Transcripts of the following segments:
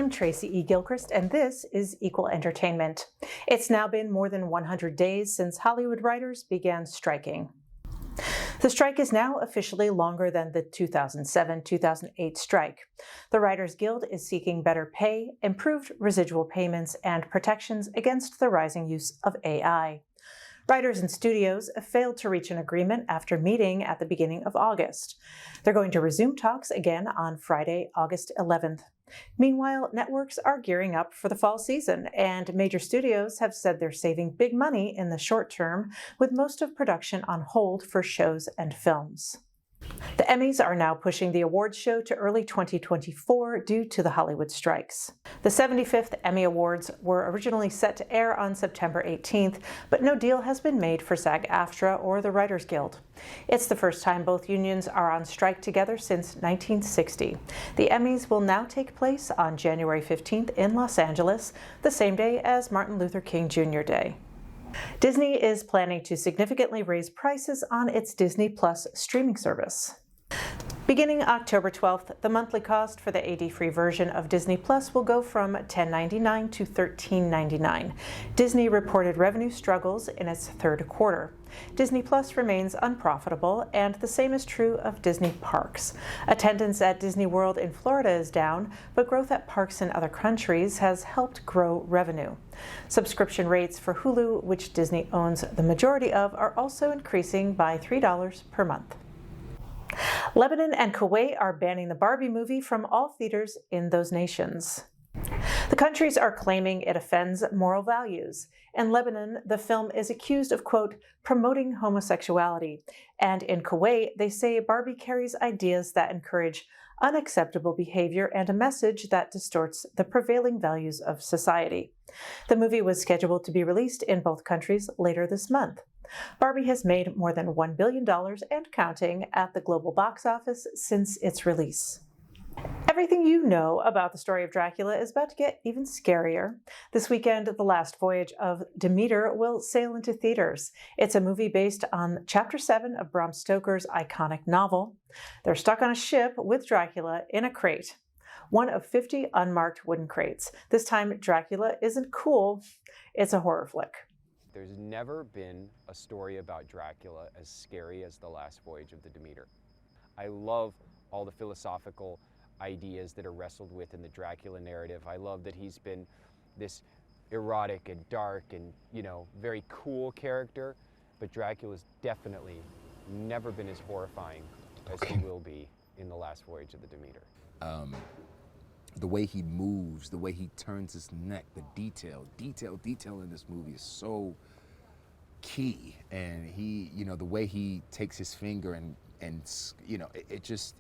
I'm Tracy E. Gilchrist, and this is Equal Entertainment. It's now been more than 100 days since Hollywood writers began striking. The strike is now officially longer than the 2007-2008 strike. The Writers Guild is seeking better pay, improved residual payments, and protections against the rising use of AI. Writers and studios failed to reach an agreement after meeting at the beginning of August. They're going to resume talks again on Friday, August 11th. Meanwhile, networks are gearing up for the fall season, and major studios have said they're saving big money in the short term, with most of production on hold for shows and films. The Emmys are now pushing the awards show to early 2024 due to the Hollywood strikes. The 75th Emmy Awards were originally set to air on September 18th, but no deal has been made for SAG-AFTRA or the Writers Guild. It's the first time both unions are on strike together since 1960. The Emmys will now take place on January 15th in Los Angeles, the same day as Martin Luther King Jr. Day. Disney is planning to significantly raise prices on its Disney Plus streaming service. Beginning October 12th, the monthly cost for the ad-free version of Disney Plus will go from $10.99 to $13.99. Disney reported revenue struggles in its third quarter. Disney Plus remains unprofitable, and the same is true of Disney Parks. Attendance at Disney World in Florida is down, but growth at parks in other countries has helped grow revenue. Subscription rates for Hulu, which Disney owns the majority of, are also increasing by $3 per month. Lebanon and Kuwait are banning the Barbie movie from all theaters in those nations. The countries are claiming it offends moral values. In Lebanon, the film is accused of, quote, promoting homosexuality. And in Kuwait, they say Barbie carries ideas that encourage unacceptable behavior and a message that distorts the prevailing values of society. The movie was scheduled to be released in both countries later this month. Barbie has made more than $1 billion and counting at the global box office since its release. Everything you know about the story of Dracula is about to get even scarier. This weekend, The Last Voyage of Demeter will sail into theaters. It's a movie based on Chapter 7 of Bram Stoker's iconic novel. They're stuck on a ship with Dracula in a crate, one of 50 unmarked wooden crates. This time, Dracula isn't cool, it's a horror flick. There's never been a story about Dracula as scary as The Last Voyage of the Demeter. I love all the philosophical ideas that are wrestled with in the Dracula narrative. I love that he's been this erotic and dark and, very cool character, but Dracula's definitely never been as horrifying as he will be in The Last Voyage of the Demeter. The way he moves, the way he turns his neck, the detail in this movie is so key. And he, the way he takes his finger and it just,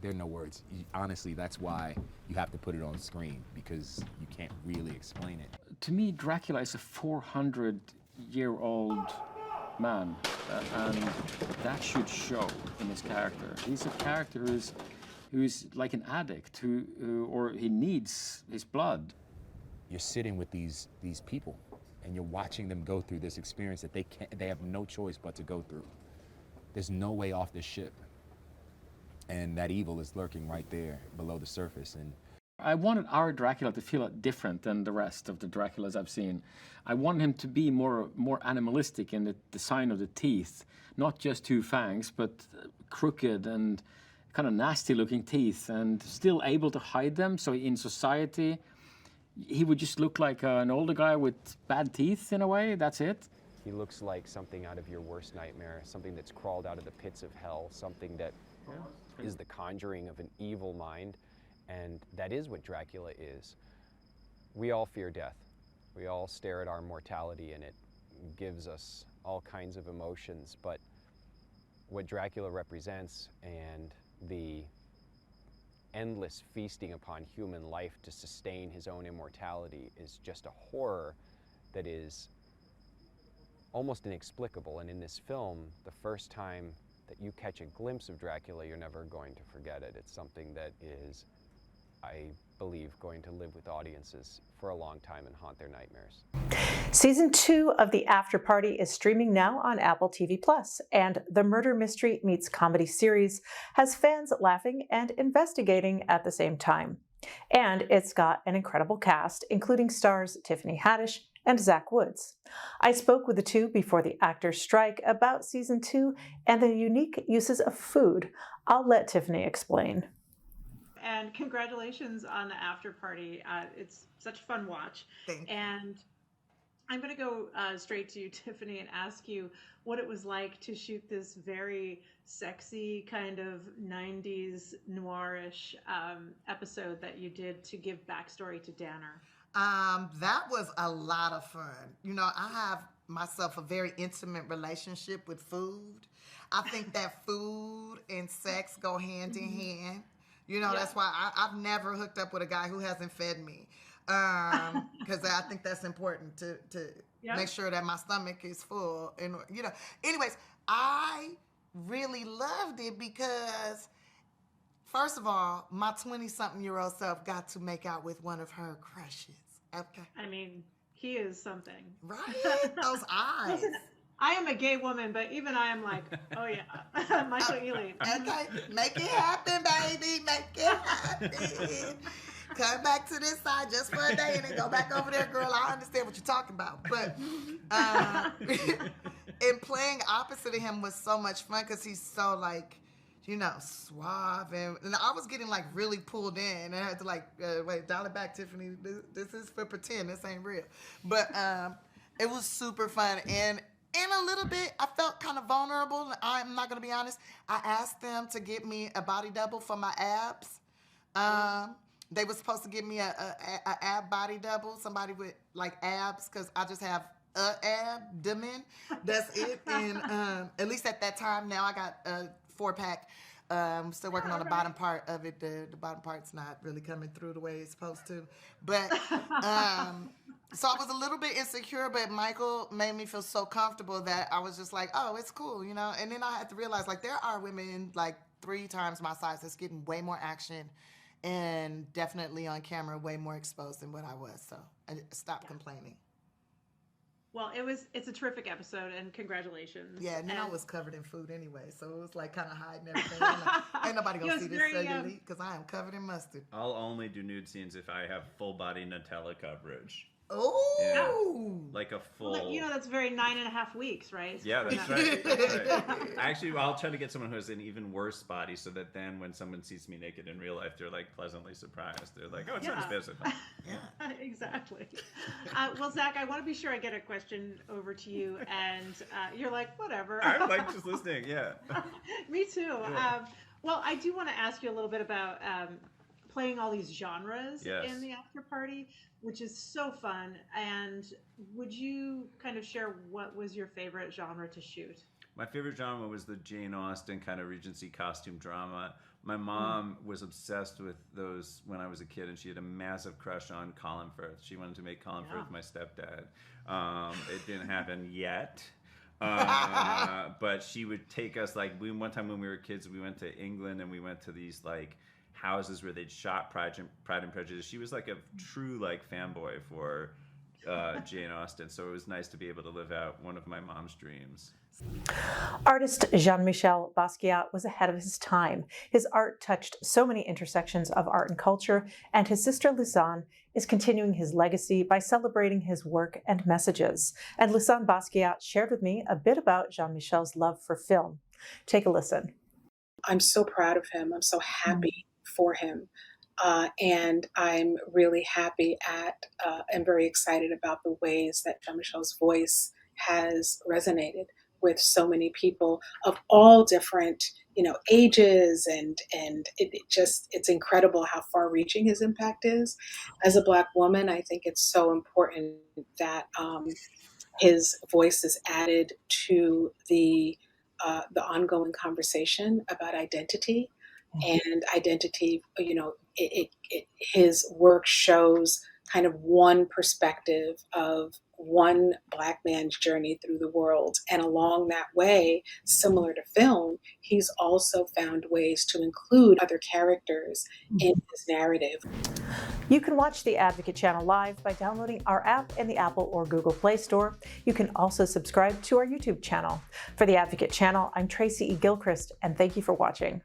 there are no words. Honestly, that's why you have to put it on screen, because you can't really explain it. To me, Dracula is a 400-year-old man, and that should show in his character. He's a character who's like an addict, or he needs his blood. You're sitting with these people, and you're watching them go through this experience that they have no choice but to go through. There's no way off this ship. And that evil is lurking right there below the surface. And I wanted our Dracula to feel different than the rest of the Draculas I've seen. I wanted him to be more animalistic in the design of the teeth, not just two fangs, but crooked and kind of nasty-looking teeth, and still able to hide them. So in society, he would just look like an older guy with bad teeth in a way. That's it. He looks like something out of your worst nightmare, something that's crawled out of the pits of hell, something that is the conjuring of an evil mind, and that is what Dracula is. We all fear death. We all stare at our mortality, and it gives us all kinds of emotions, but what Dracula represents and the endless feasting upon human life to sustain his own immortality is just a horror that is almost inexplicable. And in this film, the first time that you catch a glimpse of Dracula, you're never going to forget it. It's something that is, I believe, going to live with audiences for a long time and haunt their nightmares. Season 2 of The After Party is streaming now on Apple TV+, and the murder mystery meets comedy series has fans laughing and investigating at the same time. And it's got an incredible cast, including stars Tiffany Haddish and Zach Woods. I spoke with the two before the actors' strike about Season 2 and the unique uses of food. I'll let Tiffany explain. And congratulations on The After Party. It's such a fun watch. Thank you. And I'm going to go straight to you, Tiffany, and ask you what it was like to shoot this very sexy kind of 90s noirish episode that you did to give backstory to Danner. That was a lot of fun. You know, I have myself a very intimate relationship with food. I think that food and sex go hand in hand. You know, that's why I've never hooked up with a guy who hasn't fed me. Because I think that's important to make sure that my stomach is full. And, you know, anyways, I really loved it because, first of all, my 20-something-year-old self got to make out with one of her crushes. Okay. I mean, he is something. Right? Those eyes. Listen, I am a gay woman, but even I am like, oh yeah, Michael Ealy. Okay, make it happen, baby. Make it happen. Come back to this side just for a day and then go back over there, girl. I understand what you're talking about. But and playing opposite of him was so much fun because he's so, like, you know, suave. And I was getting, like, really pulled in. And I had to, like, wait, dial it back, Tiffany. This is for pretend. This ain't real. But it was super fun. And a little bit, I felt kind of vulnerable. I'm not going to be honest. I asked them to get me a body double for my abs. They were supposed to give me a ab body double, somebody with, like, abs, because I just have a abdomen. That's it. And at least at that time, now I got a 4-pack. Still working on the bottom part of it. The bottom part's not really coming through the way it's supposed to. But so I was a little bit insecure, but Michael made me feel so comfortable that I was just like, oh, it's cool, you know? And then I had to realize, like, there are women, like, 3 times my size that's getting way more action and definitely on camera way more exposed than what I was. So I stopped complaining. Well, it's a terrific episode, and congratulations. Yeah, and then I was covered in food anyway, so it was like kind of hiding everything. Like, ain't nobody gonna see this cellulite because I am covered in mustard. I'll only do nude scenes if I have full body Nutella coverage. Oh, yeah. Like a full. Well, you know, that's very 9.5 weeks, right? Yeah, that's right. That's right. Actually, I'll try to get someone who has an even worse body, so that then when someone sees me naked in real life, they're like pleasantly surprised. They're like, "Oh, it's not as bad as I thought." Yeah, exactly. Well, Zach, I want to be sure I get a question over to you, and you're like, whatever. I'm like just listening. Yeah. Me too. Yeah. Well, I do want to ask you a little bit about playing all these genres Yes. in the After Party, which is so fun. And would you kind of share what was your favorite genre to shoot? My favorite genre was the Jane Austen kind of Regency costume drama. My mom was obsessed with those when I was a kid, and she had a massive crush on Colin Firth. She wanted to make Colin Firth my stepdad. It didn't happen yet. But she would take us, like, one time when we were kids, we went to England and we went to these, like, houses where they'd shot Pride and Prejudice. She was like a true, like, fanboy for Jane Austen, so it was nice to be able to live out one of my mom's dreams. Artist Jean-Michel Basquiat was ahead of his time. His art touched so many intersections of art and culture, and his sister Lisane is continuing his legacy by celebrating his work and messages. And Lisane Basquiat shared with me a bit about Jean-Michel's love for film. Take a listen. I'm so proud of him. I'm so happy for him. And I'm really happy and very excited about the ways that Jean-Michel's voice has resonated with so many people of all different, ages, and it's incredible how far-reaching his impact is. As a Black woman, I think it's so important that his voice is added to the ongoing conversation about identity. And identity, his work shows kind of one perspective of one Black man's journey through the world. And along that way, similar to film, he's also found ways to include other characters in his narrative. You can watch the Advocate channel live by downloading our app in the Apple or Google Play Store. You can also subscribe to our YouTube channel. For the Advocate channel, I'm Tracy E. Gilchrist, and thank you for watching.